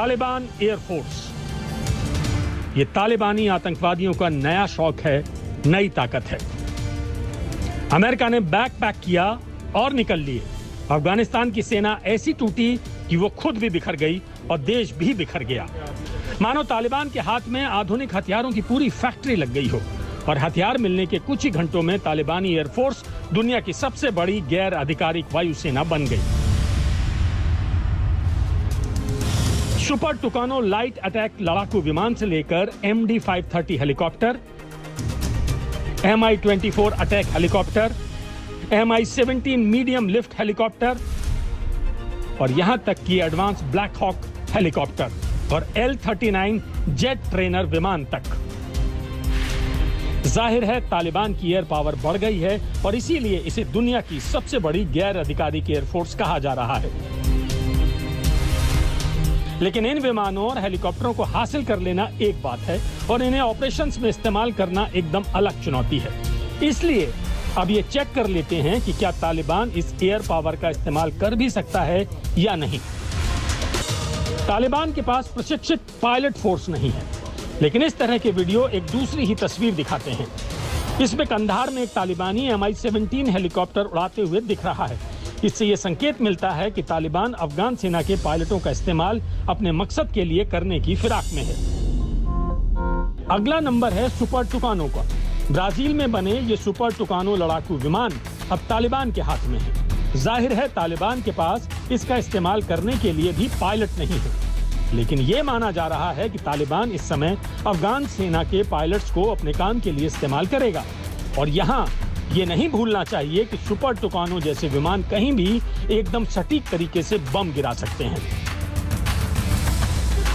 Taliban air force. ये तालिबानी आतंकवादियों का नया शौक है, नई ताकत है। अमेरिका ने बैग पैक किया और निकल लिए। अफगानिस्तान की सेना ऐसी टूटी कि वो खुद भी बिखर गई और देश भी बिखर गया। मानो तालिबान के हाथ में आधुनिक हथियारों की पूरी फैक्ट्री लग गई हो और हथियार मिलने के कुछ ही घंटों में तालिबानी एयरफोर्स दुनिया की सबसे बड़ी गैर आधिकारिक वायुसेना बन गई। सुपर टुकानो लाइट अटैक लड़ाकू विमान से लेकर MD-530 helicopter, Mi-24 attack helicopter, Mi-17 medium lift helicopter और यहां तक कि एडवांस ब्लैक हॉक हेलीकॉप्टर और L-39 जेट ट्रेनर विमान तक। जाहिर है तालिबान की एयर पावर बढ़ गई है और इसीलिए इसे दुनिया की सबसे बड़ी गैर आधिकारिक एयरफोर्स कहा जा रहा है। लेकिन इन विमानों और हेलीकॉप्टरों को हासिल कर लेना एक बात है और इन्हें ऑपरेशंस में इस्तेमाल करना एकदम अलग चुनौती है। इसलिए अब ये चेक कर लेते हैं कि क्या तालिबान इस एयर पावर का इस्तेमाल कर भी सकता है या नहीं। तालिबान के पास प्रशिक्षित पायलट फोर्स नहीं है, लेकिन इस तरह के वीडियो एक दूसरी ही तस्वीर दिखाते हैं। इसमें कंधार में एक तालिबानी Mi-17 हेलीकॉप्टर उड़ाते हुए दिख रहा है। इससे यह संकेत मिलता है कि तालिबान अफगान सेना के पायलटों का इस्तेमाल अपने मकसद के लिए करने की फिराक में है। अगला नंबर है सुपर टुकानो का। ब्राजील में बने ये सुपर टुकानो लड़ाकू विमान अब तालिबान के हाथ में है। जाहिर है तालिबान के पास इसका इस्तेमाल करने के लिए भी पायलट नहीं है, लेकिन ये माना जा रहा है कि तालिबान इस समय अफगान सेना के पायलट्स को अपने काम के लिए इस्तेमाल करेगा। और यहाँ ये नहीं भूलना चाहिए कि सुपर टुकानो जैसे विमान कहीं भी एकदम सटीक तरीके से बम गिरा सकते हैं।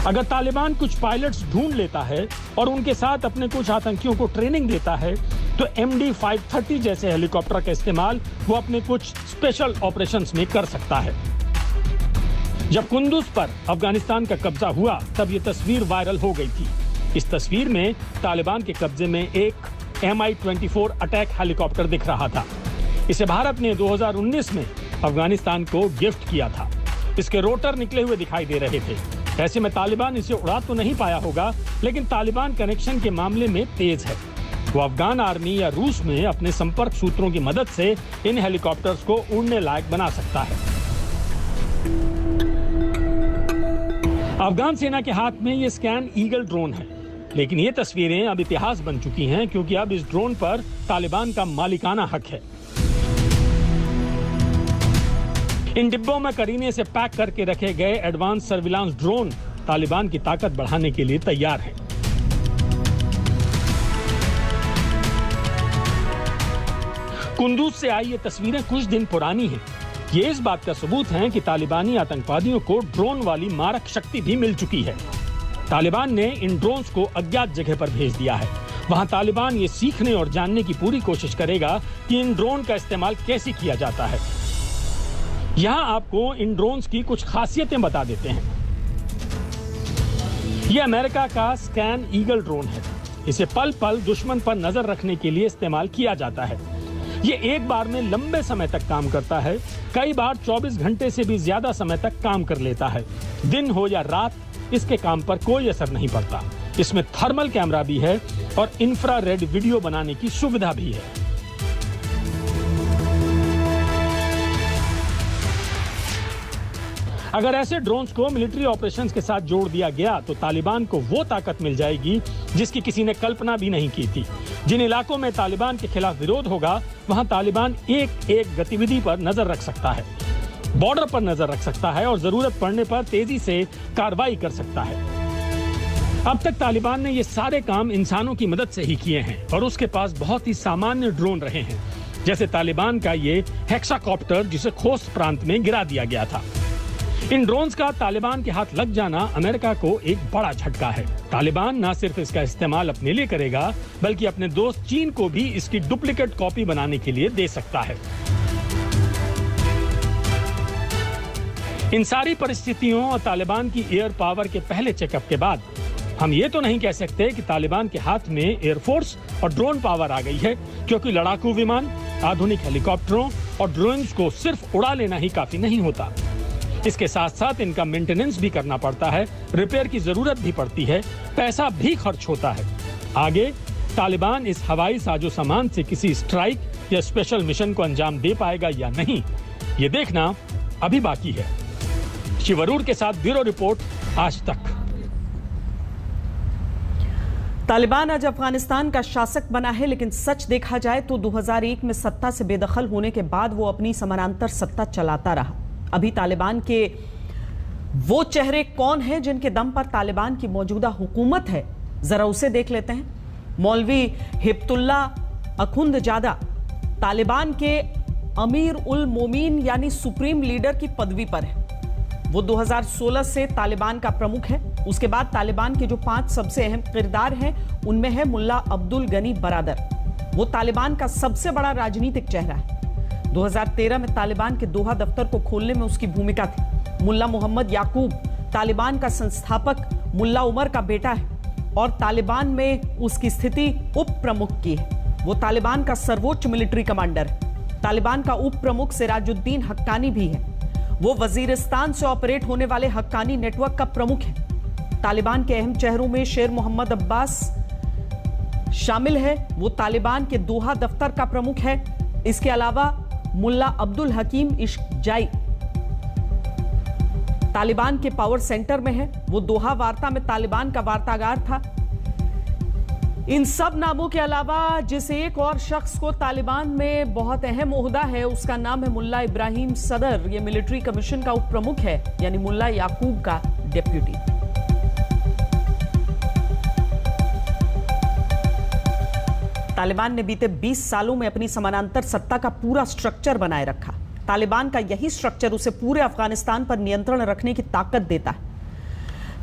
अगर तालिबान कुछ पायलट्स ढूंढ लेता है और उनके साथ अपने कुछ आतंकियों को ट्रेनिंग देता है तो MD-530 जैसे हेलीकॉप्टर का इस्तेमाल वो अपने कुछ स्पेशल ऑपरेशंस में कर सकता है। जब कुंदुज पर अफगानिस्तान का कब्जा हुआ तब ये तस्वीर वायरल हो गई थी। इस तस्वीर में तालिबान के कब्जे में एक Mi-24 अटैक हेलीकॉप्टर दिख रहा था। इसे भारत ने 2019 में अफगानिस्तान को गिफ्ट किया था। इसके रोटर निकले हुए दिखाई दे रहे थे। ऐसे में तालिबान इसे उड़ा तो नहीं पाया होगा, लेकिन तालिबान कनेक्शन के मामले में तेज है। वो अफगान आर्मी या रूस में अपने संपर्क सूत्रों की मदद से इन हेलीकॉप्टर्स को उड़ने लायक बना सकता है। अफगान सेना के हाथ में ये स्कैन ईगल ड्रोन है, लेकिन ये तस्वीरें अब इतिहास बन चुकी हैं क्योंकि अब इस ड्रोन पर तालिबान का मालिकाना हक है। इन डिब्बों में करीने से पैक करके रखे गए एडवांस सर्विलांस ड्रोन तालिबान की ताकत बढ़ाने के लिए तैयार हैं। कुंदूज से आई ये तस्वीरें कुछ दिन पुरानी हैं। ये इस बात का सबूत है कि तालिबानी आतंकवादियों को ड्रोन वाली मारक शक्ति भी मिल चुकी है। तालिबान ने इन ड्रोन्स को अज्ञात जगह पर भेज दिया है। वहां तालिबान ये सीखने और जानने की पूरी कोशिश करेगा कि इन ड्रोन का इस्तेमाल कैसे किया जाता है। यहां आपको इन ड्रोन्स की कुछ खासियतें बता देते हैं। यह अमेरिका का स्कैन ईगल ड्रोन है। इसे पल पल दुश्मन पर नजर रखने के लिए इस्तेमाल किया जाता है। ये एक बार में लंबे समय तक काम करता है, कई बार 24 घंटे से भी ज्यादा समय तक काम कर लेता है। दिन हो या रात इसके काम पर कोई असर नहीं पड़ता। इसमें थर्मल कैमरा भी है और इंफ्रारेड वीडियो बनाने की सुविधा भी है। अगर ऐसे ड्रोन्स को मिलिट्री ऑपरेशंस के साथ जोड़ दिया गया तो तालिबान को वो ताकत मिल जाएगी जिसकी किसी ने कल्पना भी नहीं की थी। जिन इलाकों में तालिबान के खिलाफ विरोध होगा वहां तालिबान एक एक गतिविधि पर नजर रख सकता है, बॉर्डर पर नजर रख सकता है और जरूरत पड़ने पर तेजी से कार्रवाई कर सकता है। अब तक तालिबान ने ये सारे काम इंसानों की मदद से ही किए हैं और उसके पास बहुत ही सामान्य ड्रोन रहे हैं, जैसे तालिबान का ये हेक्साकॉप्टर जिसे खोस्त प्रांत में गिरा दिया गया था। इन ड्रोन्स का तालिबान के हाथ लग जाना अमेरिका को एक बड़ा झटका है। तालिबान न सिर्फ इसका इस्तेमाल अपने लिए करेगा बल्कि अपने दोस्त चीन को भी इसकी डुप्लीकेट कॉपी बनाने के लिए दे सकता है। इन सारी परिस्थितियों और तालिबान की एयर पावर के पहले चेकअप के बाद हम ये तो नहीं कह सकते कि तालिबान के हाथ में एयरफोर्स और ड्रोन पावर आ गई है, क्योंकि लड़ाकू विमान, आधुनिक हेलीकॉप्टरों और ड्रोन्स को सिर्फ उड़ा लेना ही काफी नहीं होता। इसके साथ साथ इनका मेंटेनेंस भी करना पड़ता है, रिपेयर की जरूरत भी पड़ती है, पैसा भी खर्च होता है। आगे तालिबान इस हवाई साजो सामान से किसी स्ट्राइक या स्पेशल मिशन को अंजाम दे पाएगा या नहीं, ये देखना अभी बाकी है। शिवरूर के साथ ब्यूरो रिपोर्ट, आज तक। तालिबान आज अफगानिस्तान का शासक बना है, लेकिन सच देखा जाए तो 2001 में सत्ता से बेदखल होने के बाद वो अपनी समानांतर सत्ता चलाता रहा। अभी तालिबान के वो चेहरे कौन हैं जिनके दम पर तालिबान की मौजूदा हुकूमत है, जरा उसे देख लेते हैं। मौलवी हिब्तुल्ला अखुंदजादा तालिबान के अमीर उल मोमीन यानी सुप्रीम लीडर की पदवी पर है। वो 2016 से तालिबान का प्रमुख है। उसके बाद तालिबान के जो 5 सबसे अहम किरदार हैं उनमें है मुल्ला अब्दुल गनी बरादर। वो तालिबान का सबसे बड़ा राजनीतिक चेहरा है। 2013 में तालिबान के दोहा दफ्तर को खोलने में उसकी भूमिका थी। मुल्ला मोहम्मद याकूब तालिबान का संस्थापक मुल्ला उमर का बेटा है और तालिबान में उसकी स्थिति उप प्रमुख की है। वो तालिबान का सर्वोच्च मिलिट्री कमांडर है। तालिबान का उप प्रमुख सिराजुद्दीन हक्कानी भी है। वो वजीरिस्तान से ऑपरेट होने वाले हक्कानी नेटवर्क का प्रमुख है। तालिबान के अहम चेहरों में शेर मोहम्मद अब्बास शामिल है। वो तालिबान के दोहा दफ्तर का प्रमुख है। इसके अलावा मुल्ला अब्दुल हकीम इश्कजाई तालिबान के पावर सेंटर में है। वो दोहा वार्ता में तालिबान का वार्तागार था। इन सब नामों के अलावा जिस एक और शख्स को तालिबान में बहुत अहम ओहदा है, उसका नाम है मुल्ला इब्राहिम सदर। ये मिलिट्री कमीशन का उप प्रमुख है, यानी मुल्ला याकूब का डेप्यूटी। तालिबान ने बीते 20 सालों में अपनी समानांतर सत्ता का पूरा स्ट्रक्चर बनाए रखा। तालिबान का यही स्ट्रक्चर उसे पूरे अफगानिस्तान पर नियंत्रण रखने की ताकत देता है।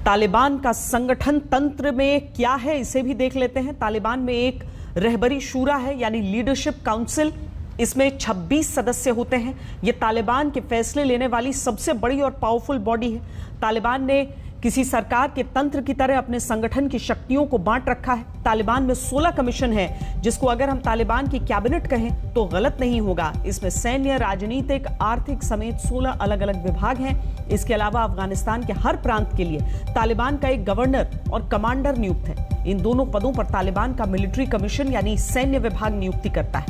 तालिबान का संगठन तंत्र में क्या है, इसे भी देख लेते हैं। तालिबान में एक रहबरी शूरा है, यानी लीडरशिप काउंसिल। इसमें 26 सदस्य होते हैं। यह तालिबान के फैसले लेने वाली सबसे बड़ी और पावरफुल बॉडी है। तालिबान ने किसी सरकार के तंत्र की तरह अपने संगठन की शक्तियों को बांट रखा है। तालिबान में 16 कमीशन है, जिसको अगर हम तालिबान की कैबिनेट कहें तो गलत नहीं होगा। इसमें सैन्य, राजनीतिक, आर्थिक समेत 16 अलग अलग विभाग हैं। इसके अलावा अफगानिस्तान के हर प्रांत के लिए तालिबान का एक गवर्नर और कमांडर नियुक्त है। इन दोनों पदों पर तालिबान का मिलिट्री कमीशन यानी सैन्य विभाग नियुक्ति करता है।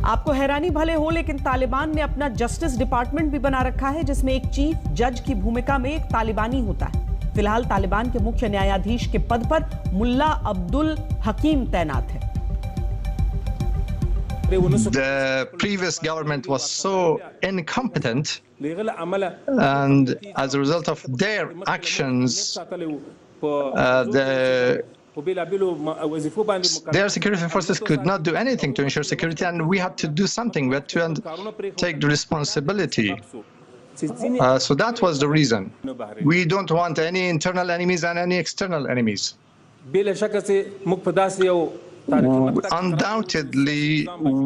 आपको हैरानी भले हो, लेकिन तालिबान ने अपना जस्टिस डिपार्टमेंट भी बना रखा है, जिसमें एक चीफ जज की भूमिका में एक तालिबानी होता है। फिलहाल तालिबान के मुख्य न्यायाधीश के पद पर मुल्ला अब्दुल हकीम तैनात है। The previous government was so incompetent, and as a result of their actions, their security forces could not do anything to ensure security, and we had to do something. We had to take the responsibility. So that was the reason. We don't want any internal enemies and any external enemies. Undoubtedly,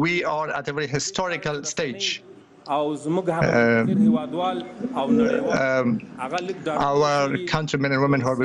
we are at a very historical stage. Our countrymen and women who are